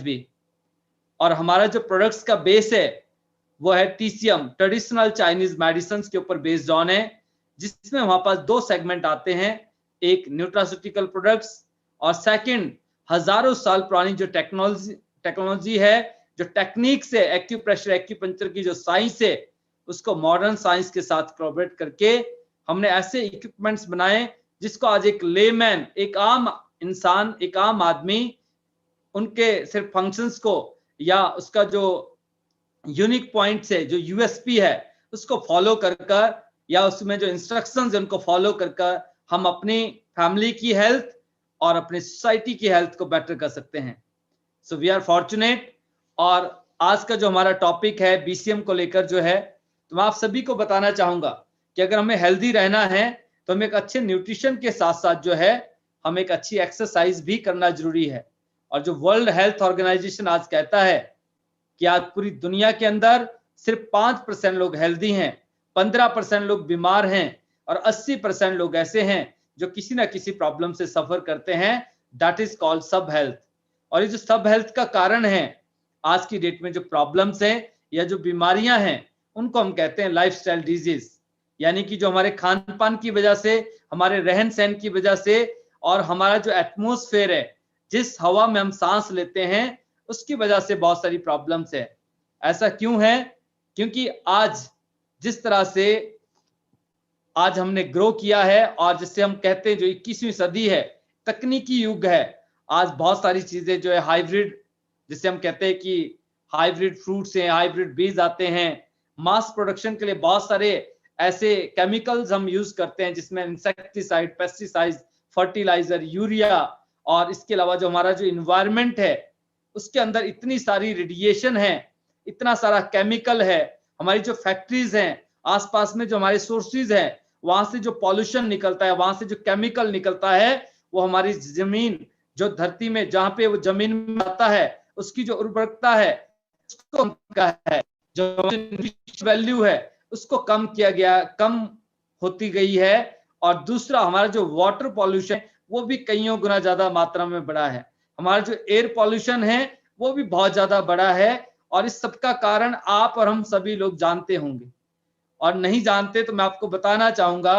भी। और हमारा जो प्रोडक्ट्स का बेस है वो है TCM, ट्रेडिशनल चाइनीज मेडिसिन के ऊपर बेस्ड ऑन है, जिसमें हमारे पास दो सेगमेंट आते हैं, एक न्यूट्रास्यूटिकल प्रोडक्ट्स और सेकंड हजारों साल पुरानी जो टेक्नोलॉजी है, जो टेक्निक्स है, एक्यूप्रेशर एक्यूपंक्चर की जो साइंस है, उसको मॉडर्न साइंस के साथ कोलैबोरेट करके हमने ऐसे इक्विपमेंट्स बनाए जिसको आज एक लेमैन, एक आम इंसान, एक आम आदमी उनके सिर्फ फंक्शंस को या उसका जो यूनिक पॉइंट्स है, जो यूएसपी है, उसको फॉलो कर या उसमें जो इंस्ट्रक्शंस है उनको फॉलो कर हम अपनी फैमिली की हेल्थ और अपनी सोसाइटी की हेल्थ को बेटर कर सकते हैं। So we are fortunate. और आज का जो हमारा टॉपिक है बीसीएम को लेकर जो है, तो मैं आप सभी को बताना चाहूंगा कि अगर हमें हेल्दी रहना है तो हमें एक अच्छे न्यूट्रिशन के साथ साथ जो है हमें एक अच्छी एक्सरसाइज भी करना जरूरी है। और जो वर्ल्ड हेल्थ ऑर्गेनाइजेशन आज कहता है कि आज पूरी दुनिया के अंदर सिर्फ 5% लोग हेल्दी हैं, 15% लोग बीमार हैं और 80% लोग ऐसे हैं जो किसी ना किसी प्रॉब्लम से सफर करते हैं, दैट इज कॉल्ड सब हेल्थ। और ये जो सब हेल्थ का कारण है आज की डेट में जो प्रॉब्लम्स हैं या जो बीमारियां हैं, उनको हम कहते हैं लाइफस्टाइल डिजीज, यानी कि जो हमारे खान पान की वजह से, हमारे रहन सहन की वजह से और हमारा जो एटमोस्फेयर है, जिस हवा में हम सांस लेते हैं, उसकी वजह से बहुत सारी प्रॉब्लम्स है। ऐसा क्यों है? क्योंकि आज जिस तरह से आज हमने ग्रो किया है और जिससे हम कहते हैं जो 21वीं सदी है, तकनीकी युग है, आज बहुत सारी चीजें जो है हाइब्रिड, जिससे हम कहते हैं कि हाइब्रिड फ्रूट्स हैं, हाइब्रिड बीज आते हैं, मास प्रोडक्शन के लिए बहुत सारे ऐसे केमिकल्स हम यूज करते हैं जिसमें इंसेक्टिसाइड, पेस्टिसाइड, फर्टिलाइजर, यूरिया, और इसके अलावा जो हमारा जो इन्वायरमेंट है उसके अंदर इतनी सारी रेडिएशन है, इतना सारा केमिकल है, हमारी जो फैक्ट्रीज हैं, आसपास में जो हमारे सोर्सेज हैं, वहां से जो पॉल्यूशन निकलता है, वहां से जो केमिकल निकलता है, वो हमारी जमीन, जो धरती में जहां पे वो जमीन में आता है, उसकी जो उर्वरकता है उसको कम है, जो वैल्यू है उसको कम किया गया, कम होती गई है। और दूसरा हमारा जो वाटर पॉल्यूशन वो भी कईयों गुना ज्यादा मात्रा में बढ़ा है, हमारा जो एयर पॉल्यूशन है वो भी बहुत ज्यादा बड़ा है। और इस सबका कारण आप और हम सभी लोग जानते होंगे, और नहीं जानते तो मैं आपको बताना चाहूंगा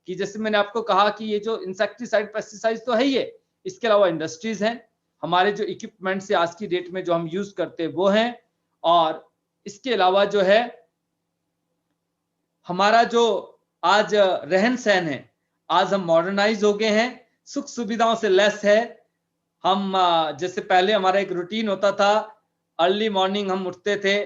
कि जैसे मैंने आपको कहा कि ये जो इंसेक्टिसाइड, पेस्टिसाइड तो है ही है, इसके अलावा इंडस्ट्रीज हैं, हमारे जो इक्विपमेंट से आज की डेट में जो हम यूज करते हैं वो हैं, और इसके अलावा जो है हमारा जो आज रहन सहन है, आज हम मॉडर्नाइज हो गए हैं, सुख सुविधाओं से लेस है। हम जैसे पहले हमारा एक रूटीन होता था, अर्ली मॉर्निंग हम उठते थे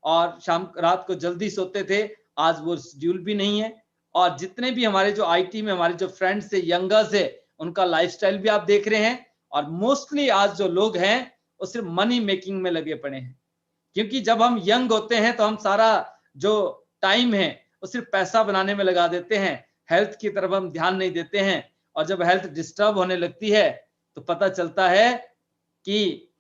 और शाम रात को जल्दी सोते थे, आज वो शेड्यूल भी नहीं है। और जितने भी हमारे जो आईटी में हमारे जो फ्रेंड्स है, यंगर्स है, उनका लाइफस्टाइल भी आप देख रहे हैं। और मोस्टली आज जो लोग हैं वो सिर्फ मनी मेकिंग में लगे पड़े हैं, क्योंकि जब हम यंग होते हैं तो हम सारा जो टाइम है वो सिर्फ पैसा बनाने में लगा देते हैं, हेल्थ की तरफ हम ध्यान नहीं देते हैं। और जब हेल्थ डिस्टर्ब होने लगती है तो पता चलता है कि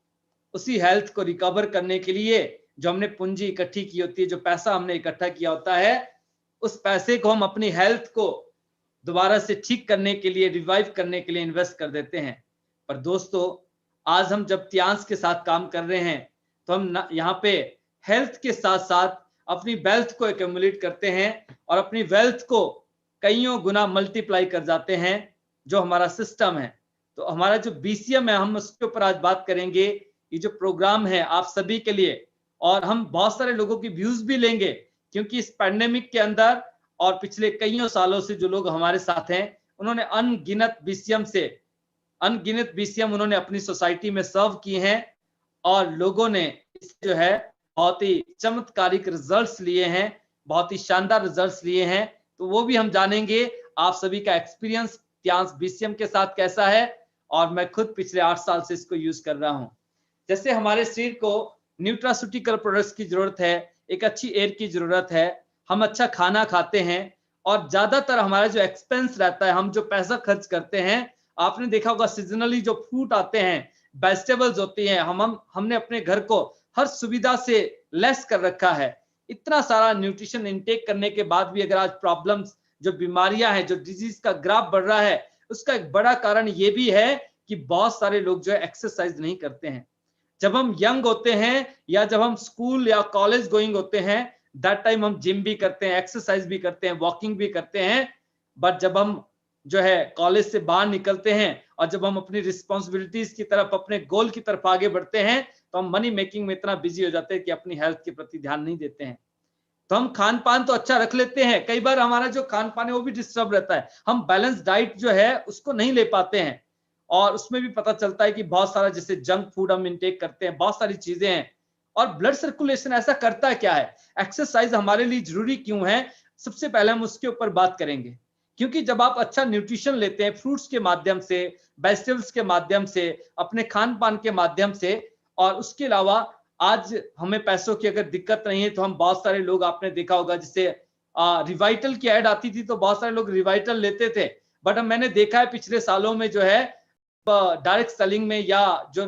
उसी हेल्थ को रिकवर करने के लिए जो हमने पूंजी इकट्ठी की होती है, जो पैसा हमने इकट्ठा किया होता है, उस पैसे को हम अपनी हेल्थ को दोबारा से ठीक करने के लिए, रिवाइव करने के लिए इन्वेस्ट कर देते हैं। पर दोस्तों, आज हम जब त्यास के साथ काम कर रहे हैं तो हम यहाँ पे हेल्थ के साथ साथ अपनी वेल्थ को एक्यूमुलेट करते हैं और अपनी वेल्थ को कईयों गुना मल्टीप्लाई कर जाते हैं, जो हमारा सिस्टम है। तो हमारा जो बीसीएम है, हम उसके ऊपर आज बात करेंगे। ये जो प्रोग्राम है आप सभी के लिए, और हम बहुत सारे लोगों की व्यूज भी लेंगे, क्योंकि इस पैंडेमिक के अंदर और पिछले कईयों सालों से जो लोग हमारे साथ हैं, उन्होंने अनगिनत बीसीएम उन्होंने अपनी सोसाइटी में सर्व किए हैं, और लोगों ने इस जो है बहुत ही चमत्कारिक रिजल्ट्स लिए हैं, बहुत ही शानदार रिजल्ट्स लिए हैं। तो वो भी हम जानेंगे, आप सभी का एक्सपीरियंस त्यास बीसीएम के साथ कैसा है। और मैं खुद पिछले 8 साल से इसको यूज कर रहा हूं। जैसे हमारे शरीर को न्यूट्रास्यूटिकल प्रोडक्ट्स की जरूरत है, एक अच्छी एयर की जरूरत है, हम अच्छा खाना खाते हैं, और ज्यादातर हमारा जो एक्सपेंस रहता है, हम जो पैसा खर्च करते हैं, आपने देखा होगा सीजनली जो फ्रूट आते हैं, वेजिटेबल्स होती हैं, हमने अपने घर को हर सुविधा से लेस कर रखा है, इतना सारा न्यूट्रिशन इनटेक करने के बाद भी अगर आज प्रॉब्लम्स, जो बीमारियां हैं, जो डिजीज का ग्राफ बढ़ रहा है, उसका एक बड़ा कारण ये भी है कि बहुत सारे लोग जो है एक्सरसाइज नहीं करते हैं। जब हम यंग होते हैं या जब हम स्कूल या कॉलेज गोइंग होते हैं, दैट टाइम हम जिम भी करते हैं, एक्सरसाइज भी करते हैं, वॉकिंग भी करते हैं। बट जब हम जो है कॉलेज से बाहर निकलते हैं और जब हम अपनी रिस्पॉन्सिबिलिटीज की तरफ, अपने गोल की तरफ आगे बढ़ते हैं, तो हम मनी मेकिंग में इतना बिजी हो जाते हैं कि अपनी हेल्थ के प्रति ध्यान नहीं देते हैं। तो हम खान पान तो अच्छा रख लेते हैं, कई बार हमारा जो खान पान है वो भी डिस्टर्ब रहता है, हम बैलेंस डाइट जो है उसको नहीं ले पाते हैं, और उसमें भी पता चलता है कि बहुत सारा जैसे जंक फूड हम इंटेक करते हैं, बहुत सारी चीजें हैं। और ब्लड सर्कुलेशन ऐसा करता है क्या है, एक्सरसाइज हमारे लिए जरूरी क्यों है, सबसे पहले हम उसके ऊपर बात करेंगे। क्योंकि जब आप अच्छा न्यूट्रिशन लेते हैं फ्रूट्स के माध्यम से, वेजिटेबल्स के माध्यम से, अपने खान पान के माध्यम से, और उसके अलावा आज हमें पैसों की अगर दिक्कत नहीं है तो हम बहुत सारे लोग, आपने देखा होगा जैसे रिवाइटल की ऐड आती थी तो बहुत सारे लोग रिवाइटल लेते थे। बट मैंने देखा है पिछले सालों में जो है डायरेक्ट सेलिंग में या जो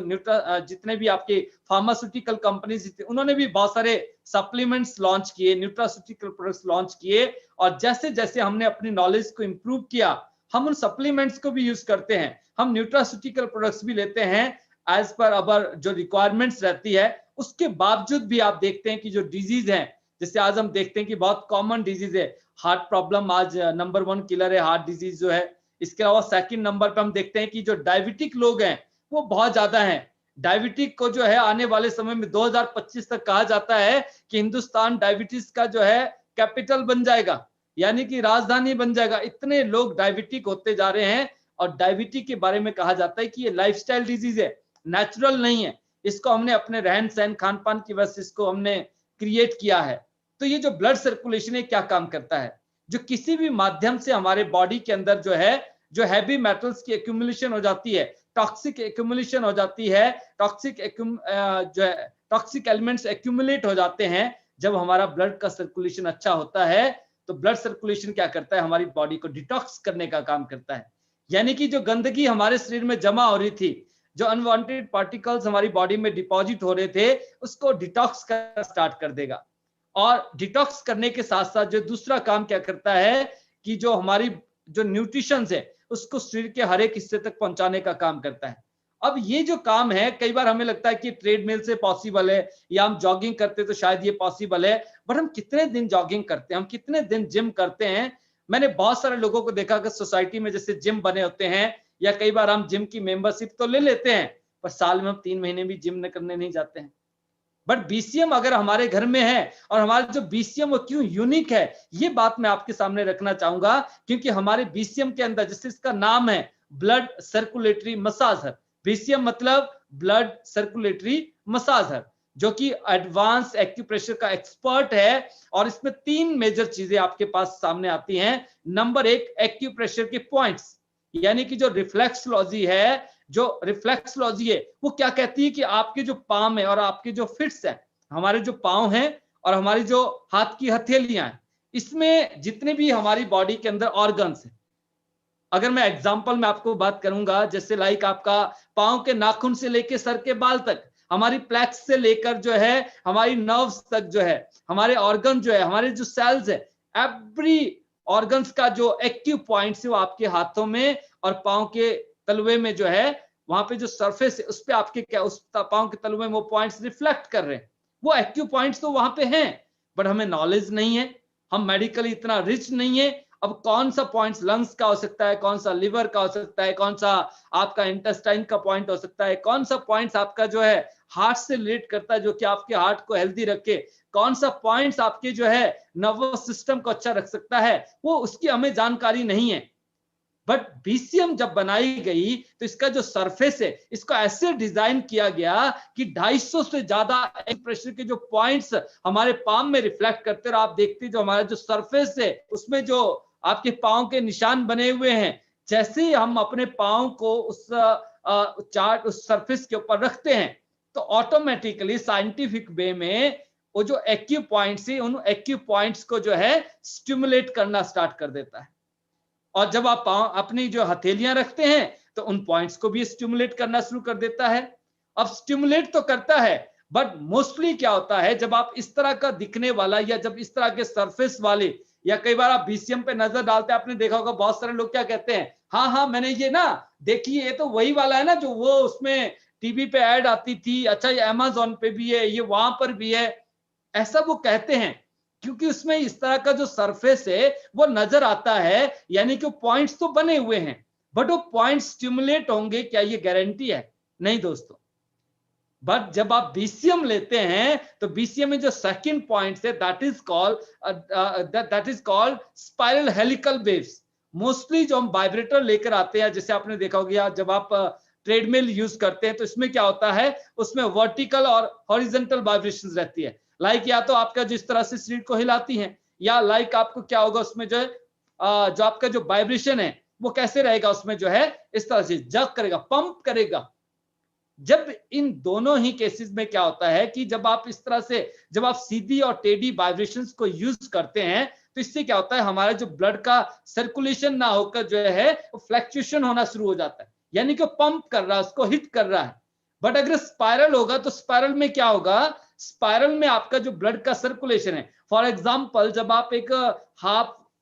जितने भी आपके फार्मास्यूटिकल कंपनीज थी, उन्होंने भी बहुत सारे सप्लीमेंट्स लॉन्च किए, न्यूट्रास्यूटिकल प्रोडक्ट्स लॉन्च किए, और जैसे जैसे हमने अपनी नॉलेज को इंप्रूव किया, हम उन सप्लीमेंट्स को भी यूज करते हैं, हम न्यूट्रास्यूटिकल प्रोडक्ट्स भी लेते हैं एज पर अवर जो रिक्वायरमेंट्स रहती है। उसके बावजूद भी आप देखते हैं कि जो डिजीज है, जैसे आज हम देखते हैं कि बहुत कॉमन डिजीज है हार्ट प्रॉब्लम, आज नंबर 1 किलर है हार्ट डिजीज जो है। इसके अलावा सेकंड नंबर पे हम देखते हैं कि जो डायबिटिक लोग हैं वो बहुत ज्यादा हैं। डायबिटिक को जो है आने वाले समय में 2025 तक कहा जाता है कि हिंदुस्तान डायबिटीज का जो है कैपिटल बन जाएगा, यानी कि राजधानी बन जाएगा, इतने लोग डायबिटिक होते जा रहे हैं। और डायबिटिक के बारे में कहा जाता है कि ये लाइफस्टाइल डिजीज है, नेचुरल नहीं है, इसको हमने अपने रहन सहन खान पान की वजह से इसको हमने क्रिएट किया है। तो ये जो ब्लड सर्कुलेशन है क्या काम करता है, जो किसी भी माध्यम से हमारे बॉडी के अंदर जो है, जो हैवी मेटल्स की एक्यूमुलेशन हो जाती है, टॉक्सिक एक्यूमुलेशन हो जाती है, जो है टॉक्सिक एलिमेंट्स एक्यूमुलेट हो जाते हैं। जब हमारा ब्लड का सर्कुलेशन अच्छा होता है तो ब्लड सर्कुलेशन क्या करता है, हमारी बॉडी को डिटॉक्स करने का काम करता है। यानी कि जो गंदगी हमारे शरीर में जमा हो रही थी, जो अनवांटेड पार्टिकल्स हमारी बॉडी में डिपॉजिट हो रहे थे, उसको डिटॉक्स करना स्टार्ट कर देगा। और डिटॉक्स करने के साथ साथ जो दूसरा काम क्या करता है कि जो हमारी जो न्यूट्रिशन है उसको शरीर के हर एक हिस्से तक पहुंचाने का काम करता है। अब ये जो काम है, कई बार हमें लगता है कि ट्रेडमिल से पॉसिबल है या हम जॉगिंग करते तो शायद ये पॉसिबल है, बट हम कितने दिन जॉगिंग करते हैं, हम कितने दिन जिम करते हैं। मैंने बहुत सारे लोगों को देखा कि सोसाइटी में जैसे जिम बने होते हैं, या कई बार हम जिम की मेंबरशिप तो ले लेते हैं, पर साल में हम 3 महीने भी जिम करने नहीं जाते हैं। बट बीसीएम अगर हमारे घर में है, और हमारा जो बीसीएम वो क्यों यूनिक है, ये बात मैं आपके सामने रखना चाहूंगा। क्योंकि हमारे बीसीएम के अंदर, जैसे इसका नाम है ब्लड सर्कुलेटरी मसाजर, बीसीएम मतलब ब्लड सर्कुलेटरी मसाजर, जो कि एडवांस एक्यूप्रेशर का एक्सपर्ट है। और इसमें 3 मेजर चीजें आपके पास सामने आती हैं। नंबर 1, एक्यूप्रेशर के पॉइंट्स, यानी कि जो रिफ्लेक्सोलॉजी है, जो रिफ्लेक्सोलॉजी है वो क्या कहती है कि आपके जो पाम है और आपके जो फिट्स है, हमारे जो पांव हैं और हमारी जो हाथ की हथेलियां हैं, इसमें जितने भी हमारी बॉडी के अंदर ऑर्गन्स हैं, अगर मैं एग्जांपल में आपको बात करूंगा, जैसे लाइक आपका पांव के नाखून से लेकर सर के बाल तक, हमारी प्लेक्स से लेकर जो है हमारी नर्व्स तक जो है, हमारे ऑर्गन जो है, हमारे जो सेल्स है, एवरी ऑर्गन्स का जो एक्टिव पॉइंट्स है वो आपके हाथों में और पांव के तलवे में जो है, वहां पे जो सरफेस है उस पे आपके क्या, उस पांव के तलवे में वो पॉइंट्स रिफ्लेक्ट कर रहे हैं। वो एक्टिव पॉइंट्स तो वहां पे हैं, बट हमें नॉलेज नहीं है, हम मेडिकली इतना रिच नहीं है। अब कौन सा पॉइंट्स लंग्स का हो सकता है, कौन सा लिवर का हो सकता है, कौन सा आपका इंटेस्टाइन का पॉइंट हो सकता है, कौन सा पॉइंट्स आपका जो है हार्ट से रिलेट करता है, जो कि आपके हार्ट को हेल्दी रखे, कौन सा पॉइंट्स आपके जो है नर्वस सिस्टम को अच्छा रख सकता है, वो उसकी हमें जानकारी नहीं है। बट बीसीएम जब बनाई गई तो इसका जो सरफेस है, इसको ऐसे डिजाइन किया गया कि 250 से ज्यादा प्रेशर के जो पॉइंट्स हमारे पाम में रिफ्लेक्ट करते, और आप देखते जो हमारा जो सरफेस है उसमें जो आपके पांव के निशान बने हुए हैं, जैसे ही हम अपने पांव को उस चार्ट, उस सरफेस के ऊपर रखते हैं, तो ऑटोमेटिकली साइंटिफिक वे में वो जो एक्यू पॉइंट्स है, उन एक्यू पॉइंट्स को जो है स्टिमुलेट करना स्टार्ट कर देता है। और जब आप अपनी जो हथेलियां रखते हैं तो उन पॉइंट्स को भी स्टिमुलेट करना शुरू कर देता है। अब स्टिमुलेट तो करता है, बट मोस्टली क्या होता है, जब आप इस तरह का दिखने वाला या जब इस तरह के सरफेस वाले, या कई बार आप बीसीएम पे नजर डालते हैं, आपने देखा होगा बहुत सारे लोग क्या कहते हैं, हाँ हाँ मैंने ये ना देखी, ये तो वही वाला है ना जो वो उसमें टीवी पे ऐड आती थी, अच्छा ये अमेज़न पे भी है, ये वहां पर भी है, ऐसा वो कहते हैं क्योंकि उसमें इस तरह का जो सरफेस है वो नजर आता है, यानी कि पॉइंट्स तो बने हुए हैं, बट वो पॉइंट स्टिमुलेट होंगे क्या, ये गारंटी है नहीं दोस्तों। बट जब आप बीसीएम लेते हैं तो बीसीएम में जो सेकंड पॉइंट है that is called spiral helical waves. Mostly जो हम वाइब्रेटर लेकर आते हैं, जैसे आपने देखा होगा जब आप ट्रेडमिल यूज करते हैं तो इसमें क्या होता है, उसमें वर्टिकल और हॉरिजॉन्टल वाइब्रेशंस रहती है, लाइक या तो आपका जिस तरह से शरीर को हिलाती है, या लाइक आपको क्या होगा उसमें जो है जो आपका जो वाइब्रेशन है वो कैसे रहेगा, उसमें जो है इस तरह से जग करेगा, पंप करेगा। जब इन दोनों ही केसेस में क्या होता है कि जब आप इस तरह से, जब आप सीधी और टेढ़ी वाइब्रेशंस को यूज करते हैं तो इससे क्या होता है, हमारा जो ब्लड का सर्कुलेशन ना होकर जो है फ्लक्चुएशन होना शुरू हो जाता है, यानी कि पंप कर रहा है, उसको हिट कर रहा है। बट अगर स्पाइरल होगा तो स्पाइरल में क्या होगा, स्पाइरल में आपका जो ब्लड का सर्कुलेशन है, फॉर एग्जाम्पल जब आप एक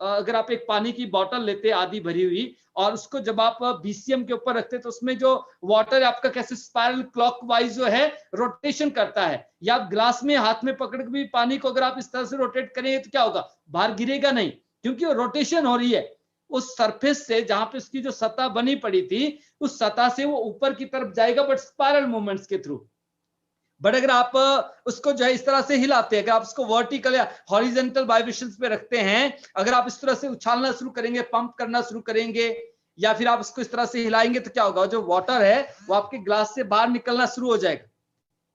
अगर आप एक पानी की बोतल लेते हैं आधी भरी हुई, और उसको जब आप बीसीएम के ऊपर रखते हैं तो उसमें जो वाटर है आपका कैसे स्पाइरल क्लॉकवाइज जो है रोटेशन करता है, या आप ग्लास में हाथ में पकड़ के भी पानी को अगर आप इस तरह से रोटेट करेंगे तो क्या होगा, बाहर गिरेगा नहीं, क्योंकि वो रोटेशन हो रही है उस सरफेस से, जहां पे उसकी जो सतह बनी पड़ी थी उस सतह से वो ऊपर की तरफ जाएगा, बट स्पाइरल मूवमेंट्स के थ्रू। बट अगर आप उसको जो है इस तरह से हिलाते हैं, अगर आप उसको वर्टिकल या हॉरिजॉन्टल वाइब्रेशंस पे रखते हैं, अगर आप इस तरह से उछालना शुरू करेंगे, पंप करना शुरू करेंगे, या फिर आप उसको इस तरह से हिलाएंगे तो क्या होगा, जो वाटर है वो आपके ग्लास से बाहर निकलना शुरू हो जाएगा।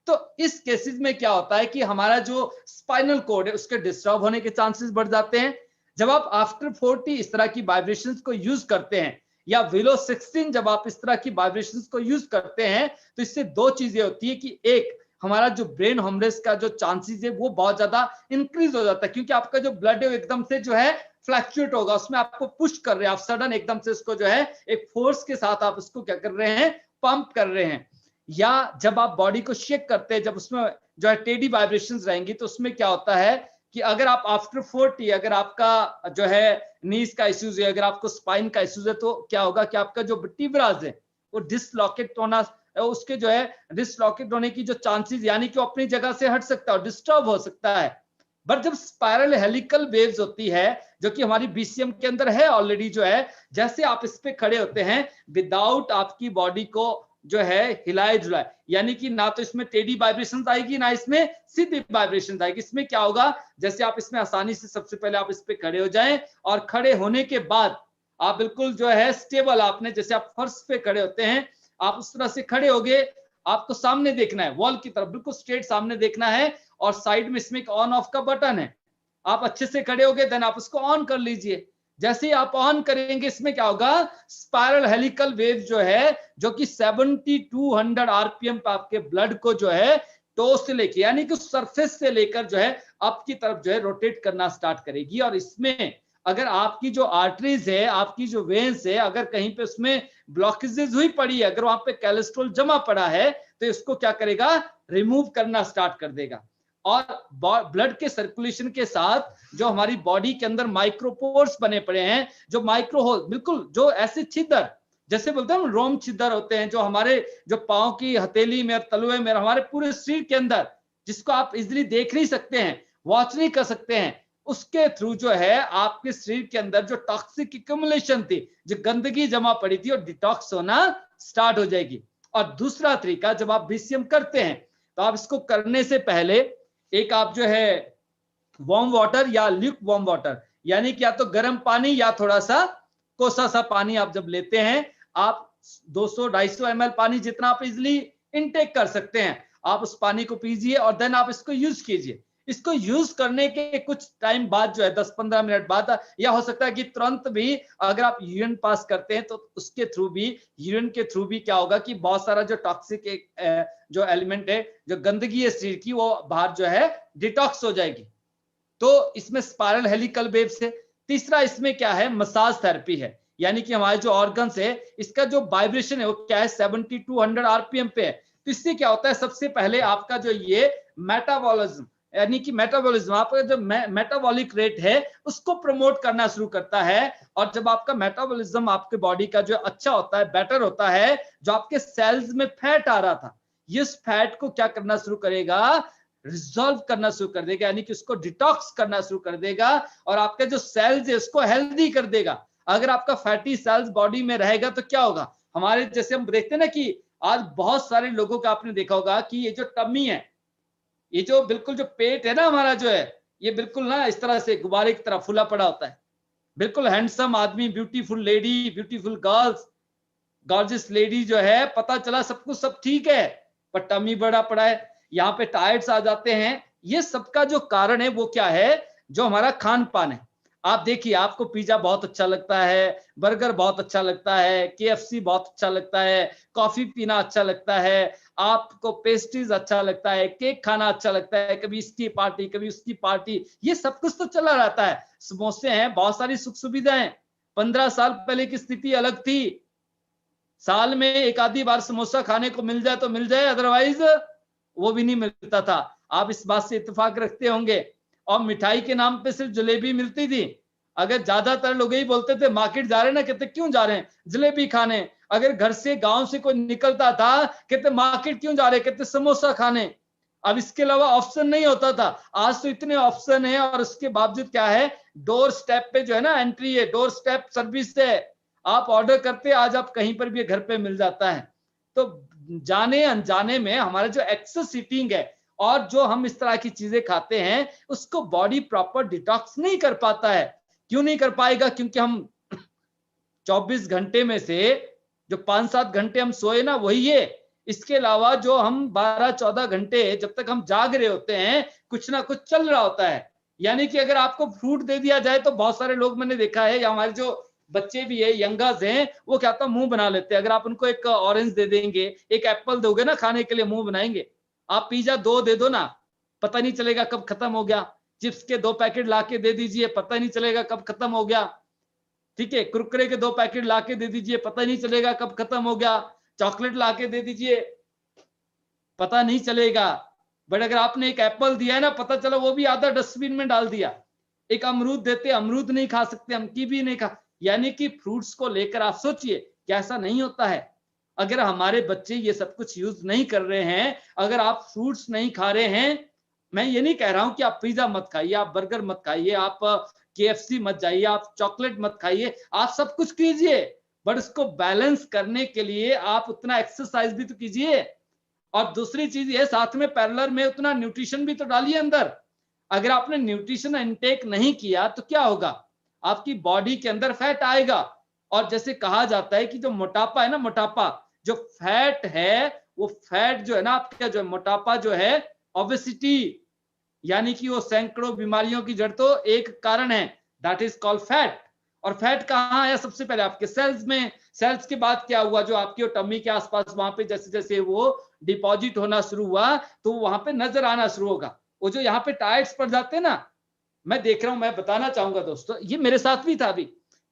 तो इस केसेस में क्या होता है कि हमारा जो स्पाइनल कोड है उसके डिस्टर्ब होने के चांसेस बढ़ जाते हैं। जब आप आफ्टर 40 इस तरह की वाइब्रेशंस को यूज करते हैं, या विलो 16 जब आप इस तरह की वाइब्रेशंस को यूज करते हैं, तो इससे दो चीजें होती है कि एक, हमारा जो ब्रेन हेमरेज का जो चांसेस है वो बहुत ज्यादा इंक्रीज हो जाता है, क्योंकि आपका जो ब्लड है वो एकदम से जो है फ्लक्चुएट होगा, उसमें आपको पुश कर रहे हैं, आप सडन एकदम से उसको जो है एक फोर्स के साथ आप उसको क्या कर रहे हैं, पंप कर रहे हैं। या जब आप बॉडी को शेक करते हैं, जब उसमें जो है टेडी वाइब्रेशंस रहेंगी, तो उसमें क्या होता है कि अगर आप आफ्टर 40 अगर आपका जो है नीज का इश्यूज है, अगर आपको स्पाइन का इश्यूज है, तो क्या होगा कि आपका जो वर्टिब्रास है वो डिसलोकेट होना, उसके जो है डिसलोकेट होने की जो चांसेस, यानी कि वो अपनी जगह से हट सकता है, डिस्टर्ब हो सकता है। बट जब स्पाइरल हेलिकल वेव्स होती है जो कि हमारी बीसीएम के अंदर है ऑलरेडी, जो है जैसे आप इस पे खड़े होते हैं विदाउट आपकी बॉडी को जो है हिलाए जुलाए, यानी कि ना तो इसमें टेढ़ी वाइब्रेशंस आएगी ना इसमें सीधी वाइब्रेशंस आएगी। इसमें क्या होगा, जैसे आप इसमें आसानी से सबसे पहले आप इस पे खड़े हो जाएं, और खड़े होने के बाद आप बिल्कुल जो है स्टेबल, आपने जैसे आप फर्श पे खड़े होते हैं आप उस तरह से खड़े हो गए, आपको सामने देखना है, वॉल की तरफ बिल्कुल स्ट्रेट सामने देखना है, और साइड में इसमें एक ऑन ऑफ का बटन है, आप अच्छे से खड़े हो गए, देन आप उसको ऑन कर लीजिए। जैसे ही आप ऑन करेंगे इसमें क्या होगा, स्पाइरल हेलिकल वेव जो है जो कि 7200 आरपीएम पे आपके ब्लड को जो है टो से लेके, यानी कि सरफेस से लेकर जो है अप की तरफ जो है रोटेट करना स्टार्ट करेगी। और इसमें अगर आपकी जो आर्टरीज है, आपकी जो वेन्स है, अगर कहीं पे उसमें ब्लॉकेजेस हुई पड़ी है, अगर वहां पे कोलेस्ट्रॉल जमा पड़ा है, तो इसको क्या करेगा, रिमूव करना स्टार्ट कर देगा। और ब्लड के सर्कुलेशन के साथ जो हमारी बॉडी के अंदर माइक्रोपोर्स बने पड़े हैं, जो माइक्रो होल, बिल्कुल जो ऐसे छिद्र, जैसे बोलते हैं रोम छिद्र होते हैं, जो हमारे जो पांव की हथेली में, तलवे में, हमारे पूरे शरीर के अंदर, जिसको आप इजिली देख नहीं सकते हैं, वॉच नहीं कर सकते हैं, उसके थ्रू जो है आपके शरीर के अंदर जो टॉक्सिक एक्यूमुलेशन थी, जो गंदगी जमा पड़ी थी, और डिटॉक्स होना स्टार्ट हो जाएगी। और दूसरा तरीका, जब आप बीसीएम करते हैं तो आप इसको करने से पहले एक आप जो है वार्म वाटर या ल्यूक वार्म वाटर, यानी कि या तो गर्म पानी या थोड़ा सा कोसा सा पानी आप जब लेते हैं, आप 200-250 ml पानी जितना आप इजिली इनटेक कर सकते हैं, आप उस पानी को पीजिए और देन आप इसको यूज कीजिए। इसको यूज करने के कुछ टाइम बाद जो है 10-15 मिनट बाद, या हो सकता है कि तुरंत भी अगर आप यूरिन पास करते हैं तो उसके थ्रू भी, यूरिन के थ्रू भी क्या होगा कि बहुत सारा जो टॉक्सिक जो एलिमेंट है, जो गंदगी है शरीर की, वो बाहर जो है डिटॉक्स हो जाएगी। तो इसमें स्पाइरल हेलिकल वेव्स है। तीसरा इसमें क्या है, मसाज थेरेपी है, यानी कि हमारे जो ऑर्गन्स है इसका जो वाइब्रेशन है वो क्या है 7200 आरपीएम पे है, तो इससे क्या होता है, सबसे पहले आपका जो ये मेटाबॉलिज्म, यानी कि मेटाबॉलिज्म, आपका जो मेटाबॉलिक रेट है उसको प्रमोट करना शुरू करता है। और जब आपका मेटाबॉलिज्म आपके बॉडी का जो अच्छा होता है, बेटर होता है, जो आपके सेल्स में फैट आ रहा था, इस फैट को क्या करना शुरू करेगा, रिजॉल्व करना शुरू कर देगा, यानी कि उसको डिटॉक्स करना शुरू कर देगा और आपके जो सेल्स है उसको हेल्दी कर देगा। अगर आपका फैटी सेल्स बॉडी में रहेगा तो क्या होगा, हमारे जैसे हम देखते हैं ना कि आज बहुत सारे लोगों का आपने देखा होगा कि ये जो टम्मी है, ये जो बिल्कुल जो पेट है ना हमारा जो है, ये बिल्कुल ना इस तरह से गुब्बारे की तरह फूला पड़ा होता है। बिल्कुल हैंडसम आदमी, beautiful lady, beautiful girls, gorgeous lady जो है, पता चला सब कुछ सब ठीक है पर टमी बड़ा पड़ा है, यहाँ पे टायर्ड्स आ जाते हैं। ये सबका जो कारण है वो क्या है, जो हमारा खान पान है। आप देखिए, आपको पिज्जा बहुत अच्छा लगता है, बर्गर बहुत अच्छा लगता है, केएफसी बहुत अच्छा लगता है, कॉफी पीना अच्छा लगता है, आपको पेस्ट्रीज अच्छा लगता है, केक खाना अच्छा लगता है, कभी इसकी पार्टी कभी उसकी पार्टी, ये सब कुछ तो चला रहता है। समोसे हैं, बहुत सारी सुख सुविधाएं। 15 साल पहले की स्थिति अलग थी, साल में एक आधी बार समोसा खाने को मिल जाए तो मिल जाए, अदरवाइज वो भी नहीं मिलता था। आप इस बात से इत्तेफाक रखते होंगे। और मिठाई के नाम पे सिर्फ जलेबी मिलती थी। अगर ज्यादातर लोग यही बोलते थे, मार्केट जा रहे हैं ना, कहते क्यों जा रहे हैं, जलेबी खाने। अगर घर से गांव से कोई निकलता था, कहते मार्केट क्यों जा रहे हैं, कहते समोसा खाने। अब इसके अलावा ऑप्शन नहीं होता था। आज तो इतने ऑप्शन है और उसके बावजूद क्या है, डोर स्टेप पे जो है ना एंट्री है, डोर स्टेप सर्विस है, आप ऑर्डर करते, आज आप कहीं पर भी घर पे मिल जाता है। तो जाने अनजाने में हमारा जो एक्सेस ईटिंग है और जो हम इस तरह की चीजें खाते हैं, उसको बॉडी प्रॉपर डिटॉक्स नहीं कर पाता है। क्यों नहीं कर पाएगा, क्योंकि हम 24 घंटे में से जो 5-7 घंटे हम सोए ना, वही है। इसके अलावा जो हम 12-14 घंटे जब तक हम जाग रहे होते हैं, कुछ ना कुछ चल रहा होता है। यानी कि अगर आपको फ्रूट दे दिया जाए तो बहुत सारे लोग मैंने देखा है, या हमारे जो बच्चे भी है, यंगर्स हैं, वो क्या होता है, मुंह बना लेते हैं। अगर आप उनको एक ऑरेंज दे देंगे, एक एप्पल दोगे ना खाने के लिए, मुंह बनाएंगे। आप पिज्जा 2 दे दो ना, पता नहीं चलेगा कब खत्म हो गया। चिप्स के 2 पैकेट ला के दे दीजिए, पता नहीं चलेगा कब खत्म हो गया। ठीक है, कुरकुरे के 2 पैकेट ला के दे दीजिए, पता नहीं चलेगा कब खत्म हो गया। चॉकलेट ला के दे दीजिए, पता नहीं चलेगा। बट अगर आपने एक एप्पल दिया है ना, पता चला वो भी आधा डस्टबिन में डाल दिया। एक अमरूद देते, अमरूद नहीं खा सकते हम, कीवी नहीं खा। यानी कि फ्रूट्स को लेकर आप सोचिए कि ऐसा नहीं होता है। अगर हमारे बच्चे ये सब कुछ यूज नहीं कर रहे हैं, अगर आप फ्रूट्स नहीं खा रहे हैं, मैं ये नहीं कह रहा हूं कि आप पिज्जा मत खाइए, आप बर्गर मत खाइए, आप केएफसी मत जाइए, आप चॉकलेट मत खाइए, आप सब कुछ कीजिए, बट उसको बैलेंस करने के लिए आप उतना एक्सरसाइज भी तो कीजिए। और दूसरी चीज ये, साथ में पैरेलल में उतना न्यूट्रिशन भी तो डालिए अंदर। अगर आपने न्यूट्रिशन इनटेक नहीं किया तो क्या होगा, आपकी बॉडी के अंदर फैट आएगा। और जैसे कहा जाता है कि जो मोटापा है ना, मोटापा जो फैट है, वो फैट जो है ना आपका, जो मोटापा जो है, ओबेसिटी, यानी कि वो सैकड़ों बीमारियों की जड़ तो एक कारण है, दैट इज कॉल्ड फैट। और फैट कहाँ है, सबसे पहले आपके सेल्स में। सेल्स के बाद क्या हुआ, जो आपकी टमी के आसपास, वहां पे जैसे जैसे वो डिपॉजिट होना शुरू हुआ, तो वहां पे नजर आना शुरू होगा। वो जो यहाँ पे टायर्ड्स पड़ जाते हैं ना, मैं देख रहा हूं, मैं बताना चाहूंगा दोस्तों, ये मेरे साथ भी था। अभी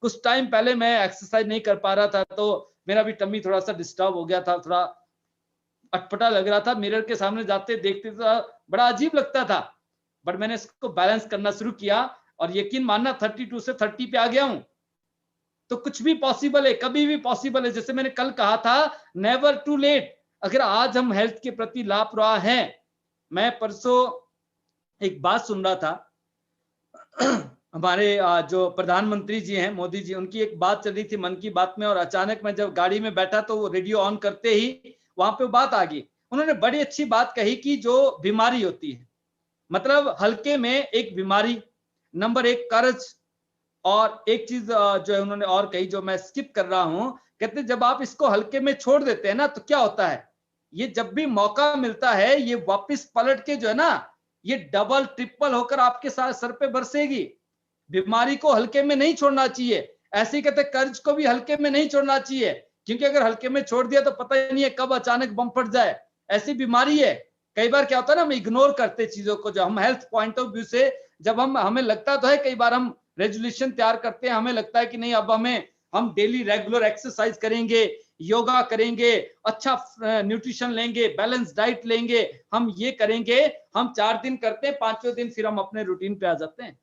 कुछ टाइम पहले मैं एक्सरसाइज नहीं कर पा रहा था, तो मेरा भी टमी थोड़ा सा डिस्टर्ब हो गया था, थोड़ा अटपटा लग रहा था। मिरर के सामने जाते देखते तो बड़ा अजीब लगता था, बट मैंने इसको बैलेंस करना शुरू किया और यकीन मानना 32 से 30 पे आ गया हूं। तो कुछ भी पॉसिबल है, कभी भी पॉसिबल है। जैसे मैंने कल कहा था, नेवर टू लेट। अगर आज हम हेल्थ के प्रति लापरवाह हैं, मैं परसों एक बात सुन रहा था, हमारे जो प्रधानमंत्री जी हैं, मोदी जी, उनकी एक बात चल रही थी मन की बात में, और अचानक मैं जब गाड़ी में बैठा तो वो रेडियो ऑन करते ही वहां पे बात आ गई। उन्होंने बड़ी अच्छी बात कही कि जो बीमारी होती है, मतलब हल्के में एक बीमारी, नंबर 1 कर्ज, और एक चीज जो है उन्होंने और कही, जो मैं स्किप कर रहा हूं, कहते जब आप इसको हल्के में छोड़ देते हैं ना, तो क्या होता है, ये जब भी मौका मिलता है, ये वापस पलट के जो है ना, ये डबल ट्रिपल होकर आपके साथ सर पे बरसेगी। बीमारी को हल्के में नहीं छोड़ना चाहिए। ऐसे ही कहते कर्ज को भी हल्के में नहीं छोड़ना चाहिए, क्योंकि अगर हल्के में छोड़ दिया तो पता ही नहीं है कब अचानक बम फट जाए। ऐसी बीमारी है। कई बार क्या होता है ना, हम इग्नोर करते चीजों को, जो हम हेल्थ पॉइंट ऑफ व्यू से, जब हमें लगता तो है, कई बार हम रेजोल्यूशन तैयार करते हैं, हमें लगता है कि नहीं अब हम डेली रेगुलर एक्सरसाइज करेंगे, योगा करेंगे, अच्छा न्यूट्रिशन लेंगे, बैलेंस डाइट लेंगे, हम ये करेंगे, हम 4 दिन करते हैं, 5वें दिन फिर हम अपने रूटीन पे आ जाते हैं।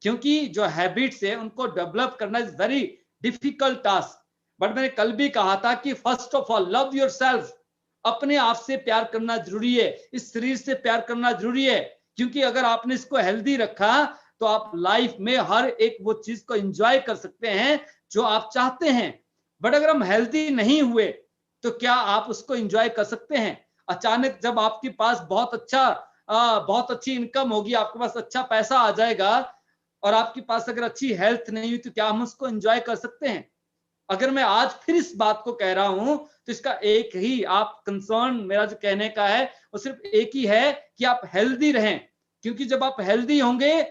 क्योंकि जो हैबिट्स है उनको डेवलप करना is very difficult task. But मैंने कल भी कहा था कि first of all love yourself, अपने आप से प्यार करना जरूरी है, इस शरीर से प्यार करना जरूरी है। क्योंकि अगर आपने इसको हेल्दी रखा तो आप लाइफ में हर एक वो चीज को एंजॉय कर सकते हैं जो आप चाहते हैं। बट अगर हम हेल्दी नहीं हुए तो क्या आप उसको एंजॉय कर सकते हैं? अचानक जब आपके पास बहुत अच्छी इनकम होगी, आपके पास अच्छा पैसा आ जाएगा और आपके पास अगर अच्छी हेल्थ नहीं हुई तो क्या हम उसको एंजॉय कर सकते हैं? अगर मैं आज फिर इस बात को कह रहा हूं तो इसका एक ही आप कंसर्न, मेरा जो कहने का है वो सिर्फ एक ही है कि आप हेल्दी रहें। क्योंकि जब आप हेल्दी होंगे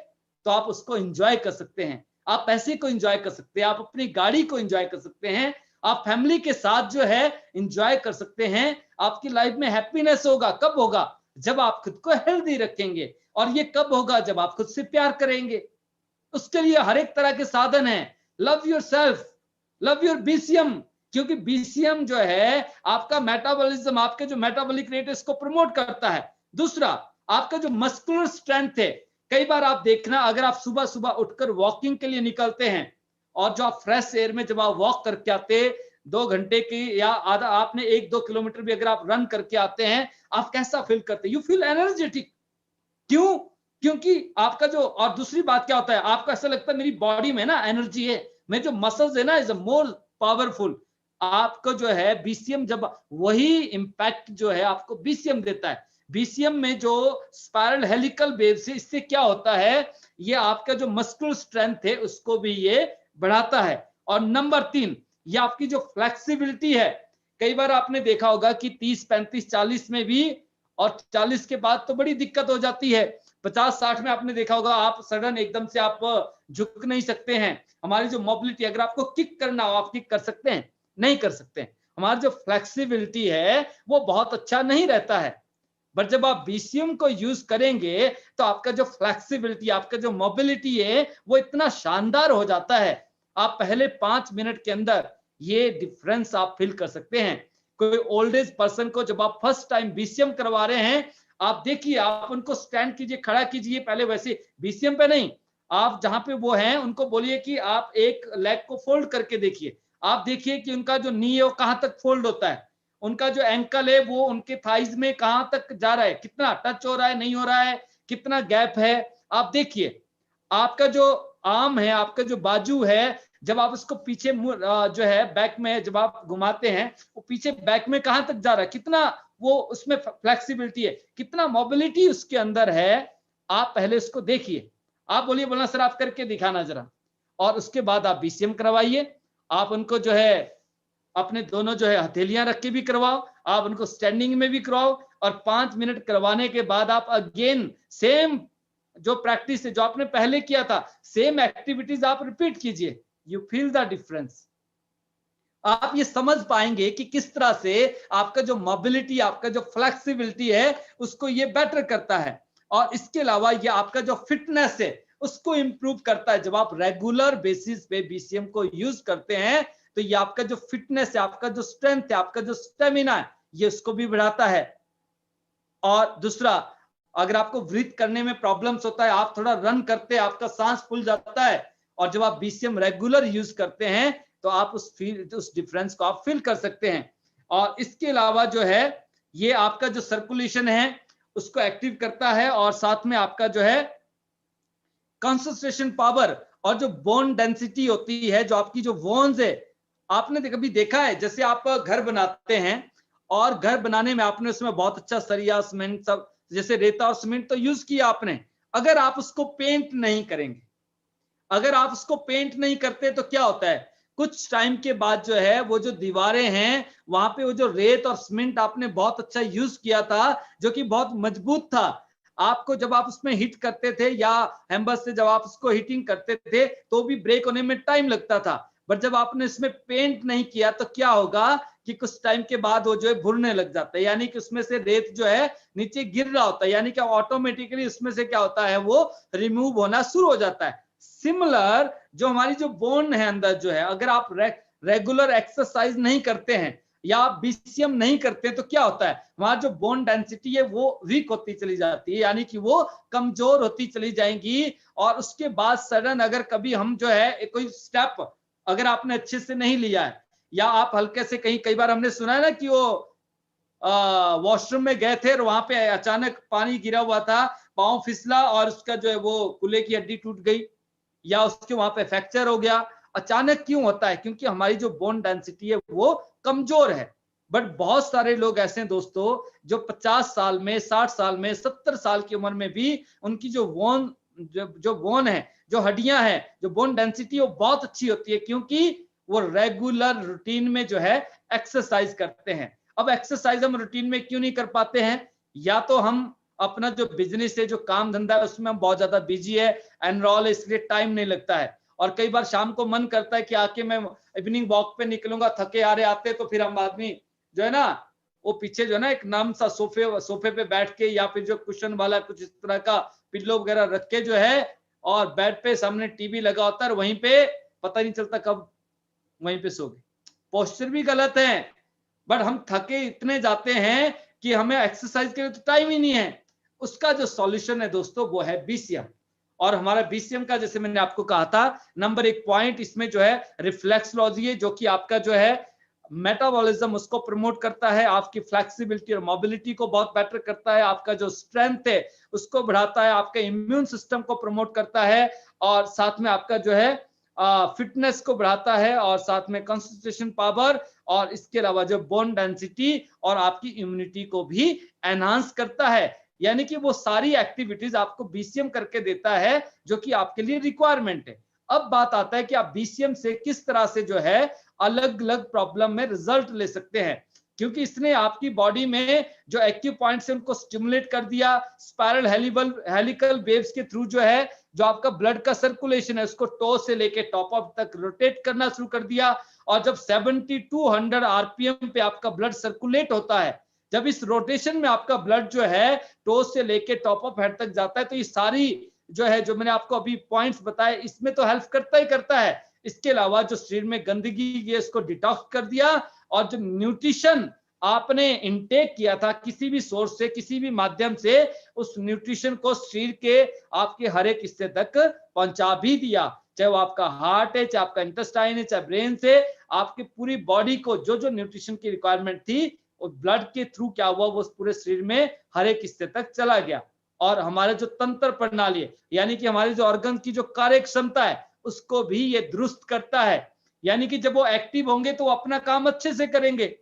तो आप उसको एंजॉय कर सकते हैं, आप पैसे को एंजॉय कर सकते हैं, आप अपनी गाड़ी को एंजॉय कर सकते हैं, आप फैमिली के साथ जो है एंजॉय कर सकते हैं। आपकी लाइफ में हैप्पीनेस होगा, कब होगा? जब आप खुद को हेल्दी रखेंगे। और ये कब होगा? जब आप खुद से प्यार करेंगे। उसके लिए हर एक तरह के साधन है। Love yourself, love your BCM, क्योंकि बीसीएम जो है आपका मेटाबॉलिज्म, आपके जो मेटाबॉलिक रेट है इसको प्रमोट करता है। दूसरा, आपका जो मस्कुलर स्ट्रेंथ है, कई बार आप देखना अगर आप सुबह सुबह उठकर वॉकिंग के लिए निकलते हैं और जो आप फ्रेश एयर में जब आप वॉक करके आते, 2 घंटे की या आधा, आपने 1-2 किलोमीटर भी अगर आप रन करके आते हैं, आप कैसा फील करते हैं? You feel energetic. क्यों? क्योंकि आपका जो, और दूसरी बात क्या होता है, आपको ऐसा लगता है मेरी बॉडी में ना एनर्जी है, मेरे जो मसल्स है ना इज मोर पावरफुल। आपको जो है बीसीएम, जब वही इंपैक्ट जो है आपको बीसीएम देता है। बीसीएम में जो स्पाइरल हेलिकल वेव्स है, इससे क्या होता है, ये आपका जो मस्कुलर स्ट्रेंथ है उसको भी ये बढ़ाता है। और नंबर 3, ये आपकी जो फ्लेक्सिबिलिटी है। कई बार आपने देखा होगा कि 30, 35, 40 में भी, और 40 के बाद तो बड़ी दिक्कत हो जाती है। 50-60 में आपने देखा होगा आप सडन एकदम से आप झुक नहीं सकते हैं। हमारी जो मोबिलिटी, अगर आपको किक करना हो आप किक कर सकते हैं? नहीं कर सकते हैं। हमारी जो फ्लेक्सिबिलिटी है वो बहुत अच्छा नहीं रहता है। बट जब आप बीसीएम को यूज करेंगे तो आपका जो फ्लेक्सिबिलिटी, आपका जो मोबिलिटी है वो इतना शानदार हो जाता है। आप पहले 5 मिनट के अंदर ये डिफरेंस आप फील कर सकते हैं। कोई ओल्ड एज पर्सन को जब आप फर्स्ट टाइम बीसीएम करवा रहे हैं, आप देखिए, आप उनको स्टैंड कीजिए, खड़ा कीजिए, पहले वैसे बीसीएम पे नहीं, आप जहां पे वो हैं उनको बोलिए कि आप एक लेग को फोल्ड करके देखिए। आप देखिए कि उनका जो नी है वो कहां तक फोल्ड होता है, उनका जो एंकल है वो उनके थाइज में कहां तक जा रहा है, कितना टच हो रहा है, नहीं हो रहा है, कितना गैप है, आप देखिए। आपका जो आर्म है, आपका जो बाजू है, जब आप उसको पीछे जो है बैक में जब आप घुमाते हैं, वो पीछे बैक में कहां तक जा रहा है, कितना वो उसमें फ्लेक्सिबिलिटी है, कितना मोबिलिटी उसके अंदर है। आप पहले उसको देखिए, आप बोलिए, बोलना सर आप करके दिखाना जरा, और उसके बाद आप बीसीएम करवाइए। आप उनको जो है अपने दोनों जो है हथेलियां रख के भी करवाओ, आप उनको स्टैंडिंग में भी करवाओ, और 5 मिनट करवाने के बाद आप अगेन सेम जो प्रैक्टिस है जो आपने पहले किया था, सेम एक्टिविटीज आप रिपीट कीजिए। You feel the difference. आप ये समझ पाएंगे कि किस तरह से आपका जो मोबिलिटी, आपका जो फ्लेक्सिबिलिटी है उसको ये बेटर करता है। और इसके अलावा ये आपका जो फिटनेस है उसको इंप्रूव करता है। जब आप रेगुलर बेसिस पे बीसीएम को यूज करते हैं तो ये आपका जो फिटनेस है, आपका जो स्ट्रेंथ है, आपका जो स्टेमिना है, ये उसको भी बढ़ाता है। और दूसरा, अगर आपको ब्रीथ करने में प्रॉब्लम्स होता है, आप थोड़ा रन करते हैं, आपका सांस फूल जाता है, और जब आप बीसीएम रेगुलर यूज करते हैं तो आप उस डिफरेंस को आप फील कर सकते हैं। और इसके अलावा जो है ये आपका जो सर्कुलेशन है उसको एक्टिव करता है, और साथ में आपका जो है कंसंट्रेशन पावर और जो बोन डेंसिटी होती है, जो आपकी जो बोन्स है, आपने कभी देखा है जैसे आप घर बनाते हैं और घर बनाने में आपने उसमें बहुत अच्छा सरिया, सीमेंट, सब जैसे रेता और सीमेंट तो यूज किया आपने। अगर आप उसको पेंट नहीं करेंगे, अगर आप उसको पेंट नहीं करते तो क्या होता है, कुछ टाइम के बाद जो है वो जो दीवारें हैं वहां पे वो जो रेत और सीमेंट आपने बहुत अच्छा यूज किया था, जो कि बहुत मजबूत था, आपको जब आप उसमें हिट करते थे या हैमर से जब आप उसको हिटिंग करते थे तो भी ब्रेक होने में टाइम लगता था। बट जब आपने इसमें पेंट नहीं किया तो क्या होगा कि कुछ टाइम के बाद वो जो है भुरने लग जाता है, यानी कि उसमें से रेत जो है नीचे गिर रहा होता है, यानी कि ऑटोमेटिकली उसमें से क्या होता है, वो रिमूव होना शुरू हो जाता है। सिमिलर जो हमारी जो बोन है अंदर जो है, अगर आप रेगुलर एक्सरसाइज नहीं करते हैं या आप बीसीएम नहीं करते तो क्या होता है, वहां जो बोन डेंसिटी है वो वीक होती चली जाती है, यानी कि वो कमजोर होती चली जाएंगी। और उसके बाद सडन अगर कभी हम जो है कोई स्टेप अगर आपने अच्छे से नहीं लिया है, या आप हल्के से कहीं, कई बार हमने सुना है ना कि वो वॉशरूम में गए थे और वहां पे अचानक पानी गिरा हुआ था, पांव फिसला और उसका जो है वो कुल्ले की हड्डी टूट गई या उसके वहां पे फ्रैक्चर हो गया। अचानक क्यों होता है? क्योंकि हमारी जो बोन डेंसिटी है वो कमजोर है। बट बहुत सारे लोग ऐसे हैं दोस्तों जो 50 साल में, 60 साल में, 70 साल की उम्र में भी उनकी जो बोन है, जो हड्डियां हैं, जो बोन डेंसिटी वो बहुत अच्छी होती है, क्योंकि वो रेगुलर रूटीन में जो है एक्सरसाइज करते हैं। अब एक्सरसाइज हम रूटीन में क्यों नहीं कर पाते हैं? या तो हम अपना जो बिजनेस है, जो काम धंधा है, उसमें हम बहुत ज्यादा बिजी है, एनरोल, इसलिए टाइम नहीं लगता है। और कई बार शाम को मन करता है कि आके मैं इवनिंग वॉक पे निकलूंगा, थके आ रहे आते तो फिर हम आदमी जो है ना वो पीछे जो है ना एक नम सा सोफे पे बैठ के या फिर जो कुशन वाला कुछ इस तरह का पिल्लो वगैरह रख के जो है, और बेड पे सामने टीवी लगा होता है, वहीं पे पता नहीं चलता कब वहीं पे सो गए। पोस्चर भी गलत है, बट हम थके इतने जाते हैं कि हमें एक्सरसाइज के लिए तो टाइम ही नहीं है। उसका जो सॉल्यूशन है दोस्तों वो है बीसीएम। और हमारा बीसीएम का, जैसे मैंने आपको कहा था, नंबर 1 पॉइंट इसमें जो है रिफ्लेक्सोलॉजी है, जो कि आपका जो है मेटाबॉलिज्म उसको प्रमोट करता है, आपकी फ्लेक्सिबिलिटी और मोबिलिटी को बहुत बेटर करता है, आपका जो स्ट्रेंथ है उसको बढ़ाता है, आपका इम्यून सिस्टम को प्रमोट करता है, और साथ में आपका जो है फिटनेस को बढ़ाता है, और साथ में कंसंट्रेशन पावर, और इसके अलावा जो बोन डेंसिटी और आपकी इम्यूनिटी को भी एनहांस करता है। यानी कि वो सारी एक्टिविटीज आपको बीसीएम करके देता है जो कि आपके लिए रिक्वायरमेंट है। अब बात आता है कि आप बीसीएम से किस तरह से जो है अलग अलग प्रॉब्लम में रिजल्ट ले सकते हैं, क्योंकि इसने आपकी बॉडी में जो एक्टिव पॉइंट्स है उनको स्टिमुलेट कर दिया, स्पाइरल हेलिकल वेव्स के थ्रू जो है जो आपका ब्लड का सर्कुलेशन है उसको टो से लेके टॉप ऑफ तक रोटेट करना शुरू कर दिया। और जब 70 to 100 आरपीएम पे आपका ब्लड सर्कुलेट होता है, जब इस रोटेशन में आपका ब्लड जो है टो से लेके टॉप ऑफ हेड तक जाता है, तो ये सारी जो है जो मैंने आपको अभी पॉइंट्स बताए इसमें तो हेल्प करता ही करता है। इसके अलावा जो शरीर में गंदगी है इसको डिटॉक्स कर दिया, और जो न्यूट्रिशन आपने इनटेक किया था किसी भी सोर्स से, किसी भी माध्यम से, उस न्यूट्रिशन को शरीर के आपके हर एक हिस्से तक पहुंचा भी दिया, चाहे वो आपका हार्ट है, चाहे आपका इंटेस्टाइन है, चाहे ब्रेन से, आपकी पूरी बॉडी को जो जो न्यूट्रिशन की रिक्वायरमेंट थी वो ब्लड के थ्रू क्या हुआ, वो पूरे शरीर में हर एक हिस्से तक चला गया। और हमारे जो तंत्र प्रणाली है, यानी कि हमारे जो ऑर्गन की जो कार्य क्षमता है उसको भी ये दुरुस्त करता है। यानी कि जब वो एक्टिव होंगे तो वो अपना काम अच्छे से करेंगे।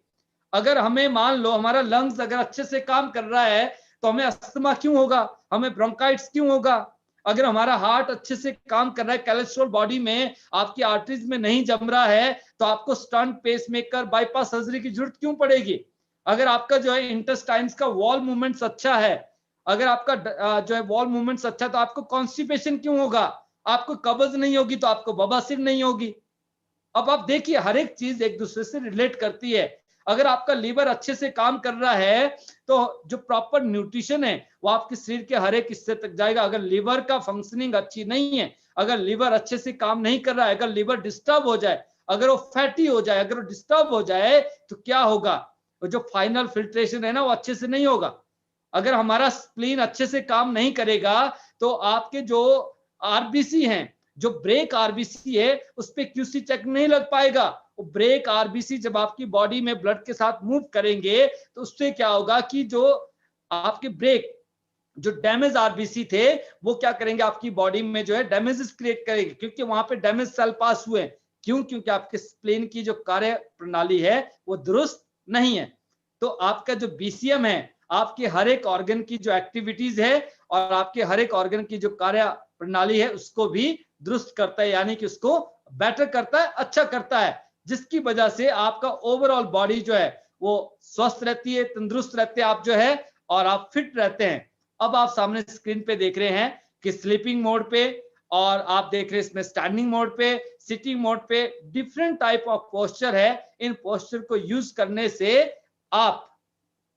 अगर हमें मान लो हमारा लंग्स अगर अच्छे से काम कर रहा है तो हमें अस्थमा क्यों होगा, हमें ब्रोंकाइटिस क्यों होगा? अगर हमारा हार्ट अच्छे से काम कर रहा है, कोलेस्ट्रॉल बॉडी में आपकी आर्टरीज में नहीं जम रहा है, तो आपको स्टंट, पेसमेकर, बाईपास सर्जरी की जरूरत क्यों पड़ेगी? अगर आपका जो है इंटेस्टाइन्स का वॉल मूवमेंट्स अच्छा है, अगर आपका जो है वॉल मूवमेंट्स अच्छा, तो आपको कॉन्स्टिपेशन क्यों होगा? आपको कब्ज नहीं होगी तो आपको बवासीर नहीं होगी। अब आप देखिए हर एक चीज एक दूसरे से रिलेट करती है। अगर आपका लीवर अच्छे से काम कर रहा है तो जो प्रॉपर न्यूट्रिशन है वो आपके शरीर के हर एक हिस्से तक जाएगा। अगर लीवर का फंक्शनिंग अच्छी नहीं है, अगर लीवर अच्छे से काम नहीं कर रहा है, अगर लीवर डिस्टर्ब हो जाए, अगर वो फैटी हो जाए, अगर वो डिस्टर्ब हो जाए, तो क्या होगा? जो फाइनल फिल्ट्रेशन है ना वो अच्छे से नहीं होगा। अगर हमारा स्प्लीन अच्छे से काम नहीं करेगा तो आपके जो आरबीसी हैं, जो ब्रेक आरबीसी है उस पे क्यूसी चेक नहीं लग पाएगा। वो ब्रेक आरबीसी जब आपकी बॉडी में ब्लड के साथ मूव करेंगे तो उससे क्या होगा कि जो आपके ब्रेक, जो डैमेज आरबीसी थे वो क्या करेंगे, आपकी बॉडी में जो है डैमेजेस क्रिएट करेंगे, क्योंकि वहां पे डैमेज सेल पास हुए। क्यों? क्योंकि आपके स्प्लीन की जो कार्य प्रणाली है वो दुरुस्त नहीं है। तो आपका जो बीसीएम है आपके हर एक ऑर्गन की जो एक्टिविटीज है और आपके हर एक ऑर्गन की जो कार्य प्रणाली है उसको भी दुरुस्त करता है, यानी कि उसको बेटर करता है, अच्छा करता है, जिसकी वजह से आपका ओवरऑल बॉडी जो है वो स्वस्थ रहती है, तंदुरुस्त रहते हैं आप जो है, और आप फिट रहते हैं। अब आप सामने स्क्रीन पे देख रहे हैं कि स्लीपिंग मोड पे, और आप देख रहे हैं इसमें स्टैंडिंग मोड पे, सिटिंग मोड पे, डिफरेंट टाइप ऑफ पोस्चर है। इन पोस्चर को यूज करने से आप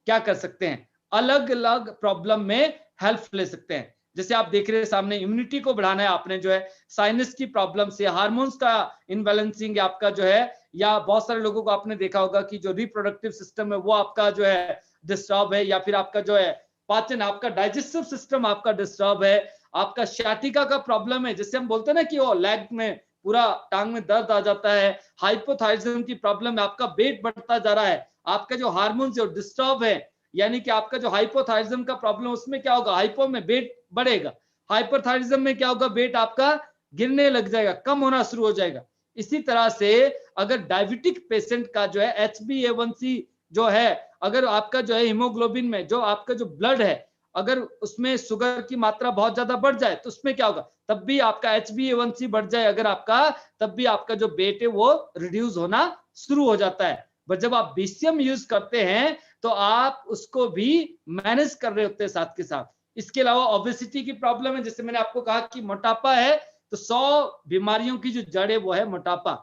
क्या कर सकते हैं, अलग अलग प्रॉब्लम में हेल्प ले सकते हैं। जैसे आप देख रहे हैं सामने इम्यूनिटी को बढ़ाना है आपने, जो है साइनस की प्रॉब्लम से, हार्मोन्स का इनबैलेंसिंग आपका जो है, या बहुत सारे लोगों को आपने देखा होगा कि जो रिप्रोडक्टिव सिस्टम है वो आपका जो है डिस्टर्ब है, या फिर आपका जो है पाचन, आपका डाइजेस्टिव सिस्टम आपका डिस्टर्ब है, आपका शाटिका का प्रॉब्लम है, जिससे हम बोलते हैं ना कि वो लेग में पूरा टांग में दर्द आ जाता है, हाइपोथायराइडिज्म की प्रॉब्लम है, आपका वेट बढ़ता जा रहा है, आपका जो हार्मोन जो डिस्टर्ब है, यानी कि आपका जो हाइपोथायराइडिज्म का प्रॉब्लम, उसमें क्या होगा, हाइपो में वेट बढ़ेगा, हाइपरथायराइडिज्म में क्या होगा, वेट आपका गिरने लग जाएगा, कम होना शुरू हो जाएगा। इसी तरह से अगर डायबिटिक पेशेंट का जो है HbA1c जो है, अगर आपका जो है हीमोग्लोबिन में जो आपका जो ब्लड है, अगर उसमें शुगर की मात्रा बहुत ज्यादा बढ़ जाए तो उसमें क्या होगा, तब भी आपका HbA1c बढ़ जाए अगर आपका, तब भी आपका जो वेट है वो रिड्यूस होना शुरू हो जाता है। बट जब आप BCM यूज करते हैं तो आप उसको भी मैनेज कर रहे होते हैं साथ के साथ। इसके अलावा ओबेसिटी की प्रॉब्लम है, जैसे मैंने आपको कहा कि मोटापा है तो 100 बीमारियों की जो जड़ है वो है मोटापा।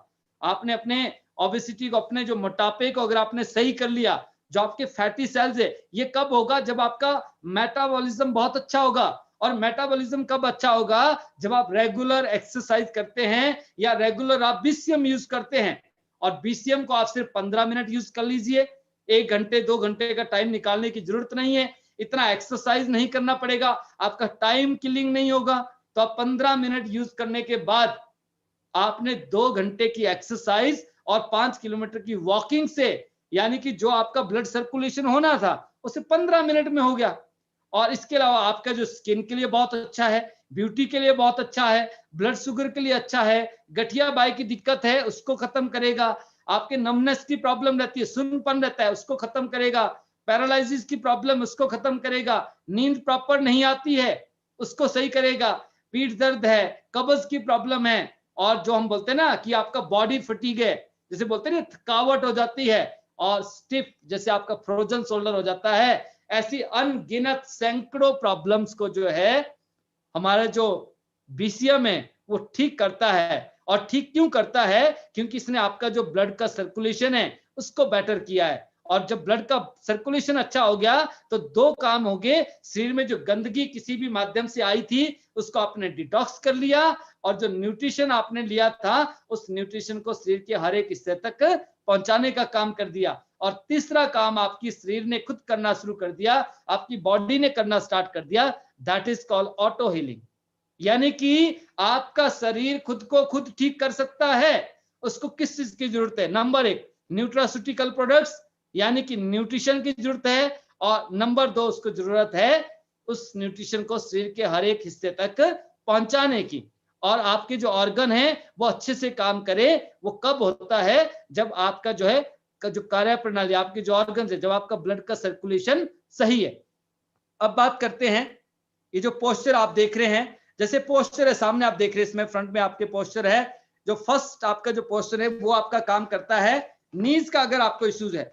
आपने अपने ओबेसिटी को, अपने जो मोटापे को अगर आपने सही कर लिया, जो आपके फैटी सेल्स है, ये कब होगा, जब आपका मेटाबॉलिज्म बहुत अच्छा होगा। और मेटाबॉलिज्म कब अच्छा होगा, जब आप रेगुलर एक्सरसाइज करते हैं या रेगुलर आप BCM यूज करते हैं। और BCM को आप सिर्फ 15 मिनट यूज कर लीजिए, 1 घंटे 2 घंटे का टाइम निकालने की जरूरत नहीं है, इतना एक्सरसाइज नहीं करना पड़ेगा, आपका टाइम किलिंग नहीं होगा। तो आप 15 मिनट यूज करने के बाद आपने 2 घंटे की एक्सरसाइज और 5 किलोमीटर की वॉकिंग से, यानी कि जो आपका ब्लड सर्कुलेशन होना था उसे 15 मिनट में हो गया। और इसके अलावा आपका जो स्किन के लिए बहुत अच्छा है, ब्यूटी के लिए बहुत अच्छा है, ब्लड शुगर के लिए अच्छा है, गठिया बाई की दिक्कत है उसको खत्म करेगा, आपके नमनेस की प्रॉब्लम रहती है, सुन्नपन रहता है उसको खत्म करेगा, पैरालिसिस की प्रॉब्लम उसको खत्म करेगा, नींद प्रॉपर नहीं आती है उसको सही करेगा, पीठ दर्द है, कब्ज की प्रॉब्लम है, और जो हम बोलते हैं ना कि आपका बॉडी फटीग है, जैसे बोलते हैं ना थकावट हो जाती है, और स्टिफ जैसे आपका फ्रोजन शोल्डर हो जाता है, ऐसी अनगिनत सैकड़ों प्रॉब्लम्स को जो है हमारा जो BCM है वो ठीक करता है। और ठीक क्यों करता है, क्योंकि इसने आपका जो ब्लड का सर्कुलेशन है उसको बेटर किया है। और जब ब्लड का सर्कुलेशन अच्छा हो गया तो 2 काम हो गए, शरीर में जो गंदगी किसी भी माध्यम से आई थी उसको आपने डिटॉक्स कर लिया, और जो न्यूट्रिशन आपने लिया था उस न्यूट्रिशन को शरीर के हर एक हिस्से तक पहुंचाने का काम कर दिया। और तीसरा काम आपकी शरीर ने खुद करना शुरू कर दिया, आपकी बॉडी ने करना स्टार्ट कर दिया, that is called auto healing. यानी कि आपका शरीर खुद को खुद ठीक कर सकता है। उसको किस चीज की जरूरत है, नंबर 1 न्यूट्रास्यूटिकल प्रोडक्ट्स यानी कि न्यूट्रिशन की जरूरत है, और नंबर 2 उसको जरूरत है उस न्यूट्रिशन को शरीर के हर एक हिस्से तक पहुंचाने की। और आपके जो ऑर्गन है वो अच्छे से काम करे, वो कब होता है, जब आपका जो है जो कार्य प्रणाली, आपके जो ऑर्गन है, जब आपका ब्लड का सर्कुलेशन सही है। अब बात करते हैं, ये जो पोस्चर आप देख रहे हैं, जैसे पोस्चर है सामने आप देख रहे हैं, इसमें फ्रंट में आपके पोस्चर है, जो फर्स्ट आपका जो पोस्चर है वो आपका काम करता है नीज का। अगर आपको इश्यूज है,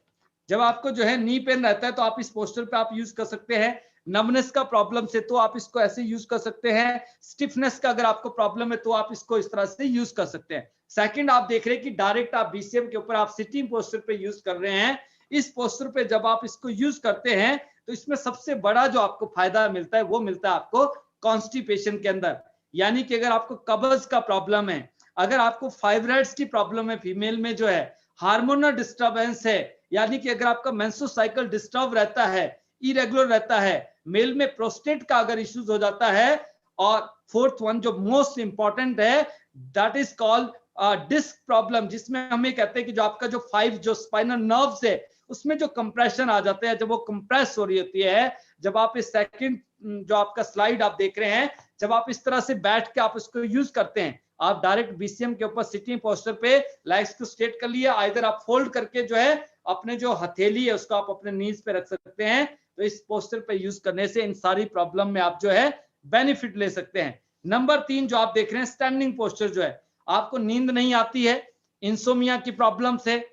जब आपको जो है नी पेन रहता है तो आप इस पोस्चर पे आप यूज कर सकते हैं। नमनेस का प्रॉब्लम से तो आप इसको ऐसे यूज कर सकते हैं। स्टिफनेस का अगर आपको प्रॉब्लम है तो आप इसको इस तरह से यूज कर सकते हैं। सेकंड आप देख रहे हैं कि डायरेक्ट आप BCM के ऊपर आप सिटिंग पोस्चर पे यूज कर रहे हैं। इस पोस्चर पे जब आप इसको यूज करते हैं तो इसमें सबसे बड़ा जो आपको फायदा मिलता है वो मिलता है आपको कॉन्स्टिपेशन के अंदर। यानी कि अगर आपको कब्ज का प्रॉब्लम है, अगर आपको फाइब्रॉइड्स की प्रॉब्लम है, फीमेल में जो है हार्मोनल डिस्टर्बेंस है, यानी कि अगर आपका मेंस्ट्रुअल साइकिल डिस्टर्ब रहता है, इरेगुलर रहता है, मेल में प्रोस्टेट का अगर इश्यूज हो जाता है, और फोर्थ वन जो मोस्ट इंपॉर्टेंट है that is called disk problem, जिसमें हम ये कहते हैं कि जो आपका जो 5 जो स्पाइनल नर्व्स है उसमें जो कंप्रेशन आ जाते हैं, जब वो कंप्रेस हो रही होती है, जब आप इस सेकंड जो आपका स्लाइड आप देख रहे हैं, जब आप इस तरह से बैठ के आप इसको यूज करते हैं, आप डायरेक्ट BCM के ऊपर सिटिंग पोस्चर पे लेग्स को स्ट्रेट कर लिया, आइदर आप फोल्ड करके जो है अपने जो हथेली है उसको आप अपने नीज पे रख सकते हैं। तो इस पोस्चर पे यूज करने से इन सारी प्रॉब्लम में आप जो है बेनिफिट ले सकते हैं। नंबर 3 जो आप देख रहे हैं स्टैंडिंग पोस्चर, जो है आपको नींद नहीं आती है, इंसोमिया की प्रॉब्लम से,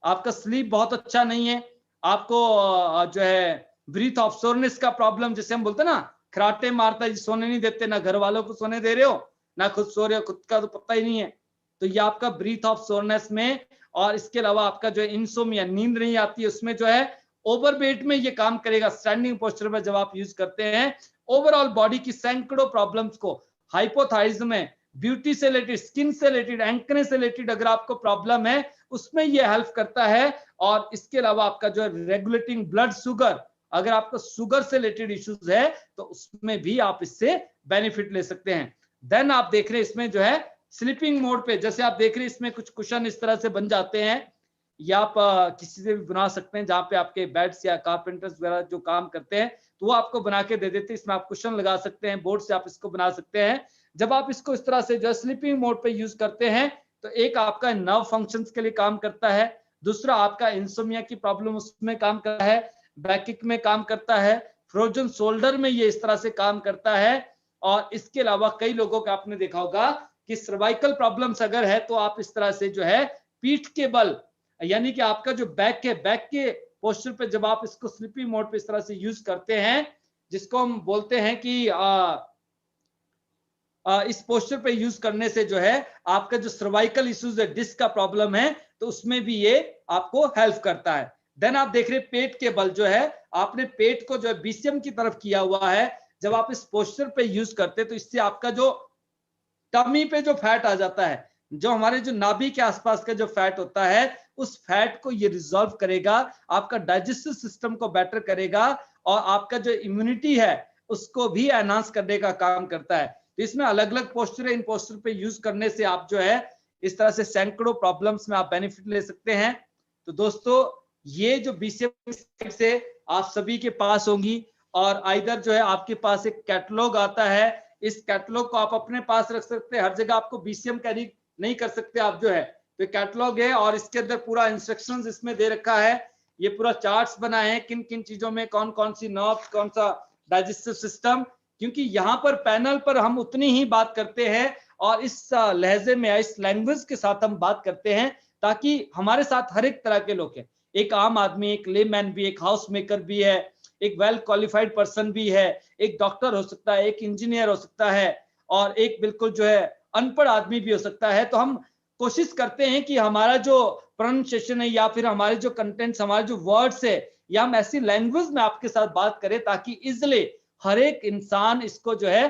आपका स्लीप बहुत अच्छा नहीं है, आपको जो है ब्रीथ ऑफ सोरनेस का प्रॉब्लम, जिसे हम बोलते हैं ना खराटे मारता है, सोने नहीं देते, ना घर वालों को सोने दे रहे हो ना खुद सो रहे हो, खुद का तो पता ही नहीं है, तो ये आपका ब्रीथ ऑफ सोरनेस में। और इसके अलावा आपका जो इंसोमिया, नींद नहीं आती है, उसमें जो है ओवरवेट में ये काम करेगा। स्टैंडिंग पोस्चर में जब आप यूज करते हैं, ओवरऑल बॉडी की सैकड़ों प्रॉब्लम्स को, हाइपोथायराइडिज्म में, ब्यूटी से रिलेटेड, स्किन से रिलेटेड, एक्ने से रिलेटेड अगर आपको प्रॉब्लम है उसमें ये हेल्प करता है। और इसके अलावा आपका जो रेगुलेटिंग ब्लड शुगर, अगर आपको शुगर से रिलेटेड इश्यूज है तो उसमें भी आप इससे बेनिफिट ले सकते हैं। देन आप देख रहे हैं इसमें जो है स्लीपिंग मोड पे, जैसे आप देख रहे हैं इसमें कुछ कुशन इस तरह से बन जाते हैं, या आप किसी से भी बना सकते हैं, जहां पे आपके बेड्स या कारपेंटर्स वगैरह जो काम करते हैं तो वो आपको बना के दे देते हैं। इसमें आप कुशन लगा सकते हैं, बोर्ड से आप इसको बना सकते हैं। जब आप इसको इस तरह से जो स्लीपिंग मोड पे यूज करते हैं तो एक आपका नर्व फंक्शंस के लिए काम करता है, दूसरा आपका इंसोमिया की प्रॉब्लम उसमें काम करता है, बैकिक में काम करता है, फ्रोजन शोल्डर में ये इस तरह से काम करता है। और इसके अलावा कई लोगों का आपने देखा होगा कि सर्वाइकल प्रॉब्लम्स अगर है तो आप इस तरह से जो है पीठ के बल, यानी कि आपका जो बैक है, बैक के पोस्चर पे जब आप इसको स्लीपिंग मोड पे इस तरह से यूज करते हैं, जिसको हम बोलते हैं कि इस पोस्चर पे यूज करने से जो है आपका जो सर्वाइकल इश्यूज है, डिस्क का प्रॉब्लम है, तो उसमें भी ये आपको हेल्प करता है। देन आप देख रहे हैं पेट के बल जो है, आपने पेट को जो है बीसीएम की तरफ किया हुआ है, जब आप इस पोस्चर पे यूज करते हैं तो इससे आपका जो टमी पे जो फैट आ जाता है, जो हमारे जो नाभि के आसपास का जो फैट होता है, उस फैट को ये रिजॉल्व करेगा, आपका डाइजेस्टिव सिस्टम को बेटर करेगा और आपका जो इम्यूनिटी है उसको भी एनहांस करने का काम करता है। तो इसमें अलग अलग पोस्चर है, इन पोस्चर पे यूज करने से आप जो है इस तरह से सैकड़ों प्रॉब्लम्स में आप बेनिफिट ले सकते हैं। तो दोस्तों ये जो बीसीएम से आप सभी के पास होंगी, और आइदर जो है आपके पास एक कैटलॉग आता है, इस कैटलॉग को आप अपने पास रख सकते हैं, हर जगह आपको बीसीएम कैरी नहीं कर सकते आप जो है, तो कैटलॉग है और इसके अंदर पूरा इंस्ट्रक्शंस इसमें दे रखा है, ये पूरा चार्ट्स बनाए हैं किन किन चीजों में कौन कौन सी नर्व्स, कौन सा डाइजेस्टिव सिस्टम, क्योंकि यहाँ पर पैनल पर हम उतनी ही बात करते हैं और इस लहजे में, इस लैंग्वेज के साथ हम बात करते हैं, ताकि हमारे साथ हर एक तरह के लोग हैं, एक आम आदमी, एक लेमैन भी, एक हाउस मेकर भी है, एक वेल क्वालिफाइड पर्सन भी है, एक डॉक्टर हो सकता है, एक इंजीनियर हो सकता है, और एक बिल्कुल जो है अनपढ़ आदमी भी हो सकता है। तो हम कोशिश करते हैं कि हमारा जो प्रोनाउंसिएशन है या फिर हमारे जो कंटेंट्स, हमारे जो वर्ड्स है, या हम ऐसी लैंग्वेज में आपके साथ बात करें ताकि इजिली हर एक इंसान इसको जो है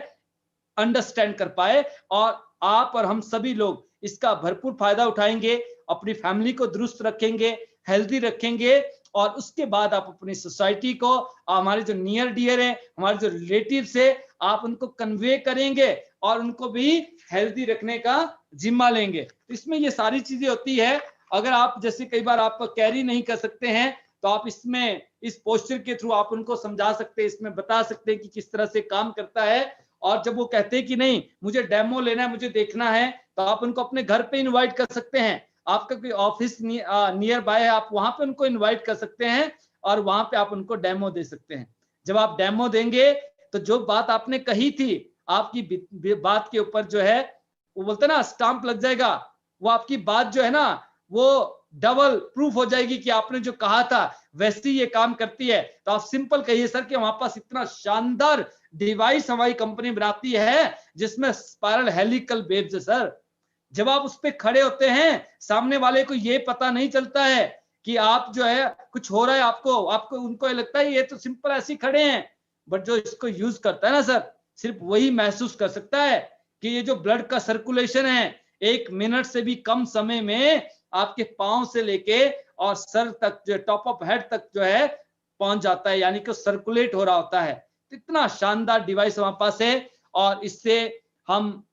अंडरस्टैंड कर पाए, और आप और हम सभी लोग इसका भरपूर फायदा उठाएंगे, अपनी फैमिली को दुरुस्त रखेंगे, हेल्दी रखेंगे, और उसके बाद आप अपनी सोसाइटी को, हमारे जो नियर डियर है, हमारे जो रिलेटिव्स है, आप उनको कन्वे करेंगे और उनको भी हेल्दी रखने का जिम्मा लेंगे। इसमें ये सारी चीजें होती है। अगर आप जैसे कई बार आप कैरी नहीं कर सकते हैं तो आप इसमें इस पोस्चर के थ्रू आप उनको समझा सकते हैं, इसमें बता सकते हैं कि किस तरह से काम करता है। और जब वो कहते हैं कि नहीं मुझे डेमो लेना है, मुझे देखना है, तो आप उनको अपने घर पे इनवाइट कर सकते हैं, आपका कोई ऑफिस नियर बाय है, आप वहां पे उनको इनवाइट कर सकते हैं और वहां पे आप उनको डेमो दे सकते हैं। जब आप डेमो देंगे तो जो बात आपने कही थी, आपकी बात के ऊपर जो है वो बोलते ना स्टाम्प लग जाएगा, वो आपकी बात जो है ना वो डबल प्रूफ हो जाएगी कि आपने जो कहा था वैसे ही ये काम करती है। तो आप सिंपल कहिए सर कि हमारे पास इतना शानदार डिवाइस हमारी कंपनी बनाती है जिसमें स्पाइरल हेलिकल वेव्स है सर। जब आप उस पर खड़े होते हैं सामने वाले को ये पता नहीं चलता है कि आप जो है कुछ हो रहा है, आपको उनको ये लगता है ये तो सिंपल ऐसे खड़े हैं, बट जो इसको यूज करता है ना सर, सिर्फ वही महसूस कर सकता है कि ये जो ब्लड का सर्कुलेशन है 1 मिनट से भी कम समय में आपके पांव से लेके और सर तक, जो टॉप ऑफ हेड तक जो है पहुंच जाता है, यानी कि सर्कुलेट हो रहा होता है। इतना शानदार डिवाइस हमारे पास है और इससे हम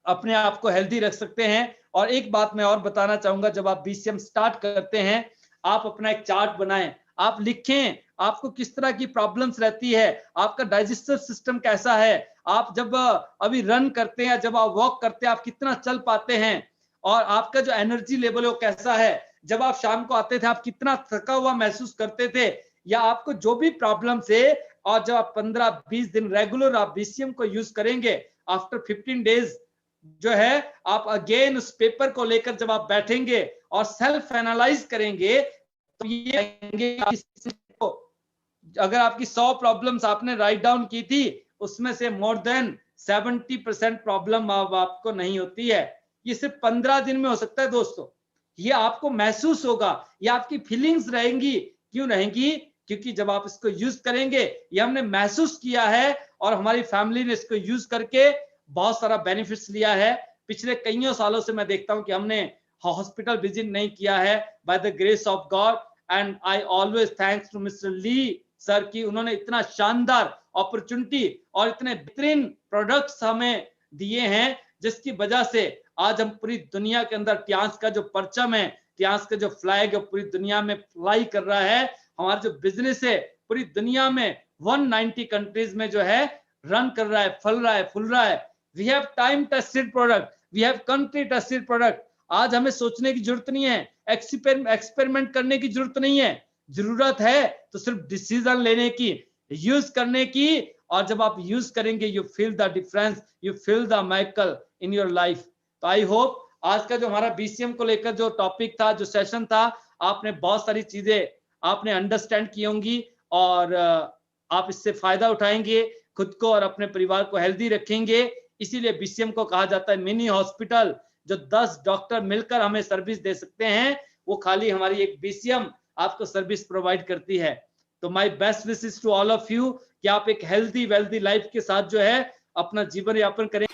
अपने आप को हेल्दी रख सकते हैं। और एक बात मैं और बताना चाहूंगा, जब आप बीसीएम स्टार्ट करते हैं आप अपना एक चार्ट बनाएं, आप लिखें आपको किस तरह की प्रॉब्लम्स रहती है, आपका डाइजेस्टिव सिस्टम कैसा है, आप जब अभी रन करते हैं, जब आप वॉक करते हैं आप कितना चल पाते हैं, और आपका जो एनर्जी लेवल है वो कैसा है, जब आप शाम को आते थे आप कितना थका हुआ महसूस करते थे, या आपको जो भी प्रॉब्लम है, और जब आप 15-20 दिन रेगुलर आप बीसीएम को यूज करेंगे, आफ्टर 15 डेज जो है आप अगेन उस पेपर को लेकर जब आप बैठेंगे और सेल्फ एनालाइज करेंगे तो ये अगर आपकी 100 प्रॉब्लम्स आपने राइट डाउन की थी उसमें से मोर देन 70% प्रॉब्लम आपको नहीं होती है। ये सिर्फ 15 दिन में हो सकता है दोस्तों। ये आपको महसूस होगा, ये आपकी फीलिंग्स रहेंगी। क्यों रहेंगी? क्योंकि जब आप इसको यूज करेंगे, ये हमने महसूस किया है और हमारी फैमिली ने इसको यूज करके बहुत सारा बेनिफिट्स लिया है। पिछले कईयों सालों से मैं देखता हूं कि हमने हॉस्पिटल विजिट नहीं किया है, by the grace of God. And I always thanks to mister Lee sir की उन्होंने इतना शानदार अपॉर्चुनिटी और इतने बेहतरीन प्रोडक्ट्स हमें दिए हैं, जिसकी वजह से आज हम पूरी दुनिया के अंदर टियांस का जो परचम है, टियांस का जो फ्लैग है पूरी दुनिया में फ्लाई कर रहा है। हमारा जो बिजनेस है पूरी दुनिया में 190 कंट्रीज में जो है रन कर रहा है, फल रहा है, फूल रहा है। We have time tested product, we have country tested product. आज हमें सोचने की जरूरत नहीं है, एक्सपेरिमेंट करने की जरूरत नहीं है। जरूरत है तो सिर्फ डिसीजन लेने की, यूज करने की। और जब आप यूज करेंगे you feel the difference, you feel the magical in your life. तो आई होप आज का जो हमारा बीसीएम को लेकर जो टॉपिक था, जो सेशन था, आपने बहुत सारी चीजें आपने अंडरस्टैंड की होंगी और आप इससे फायदा उठाएंगे, खुद को और अपने परिवार को हेल्दी रखेंगे। इसीलिए बीसीएम को कहा जाता है मिनी हॉस्पिटल। जो 10 डॉक्टर मिलकर हमें सर्विस दे सकते हैं, वो खाली हमारी एक बीसीएम आपको सर्विस प्रोवाइड करती है। तो my best wishes to all of you कि आप एक हेल्दी वेल्दी लाइफ के साथ जो है अपना जीवन यापन करें।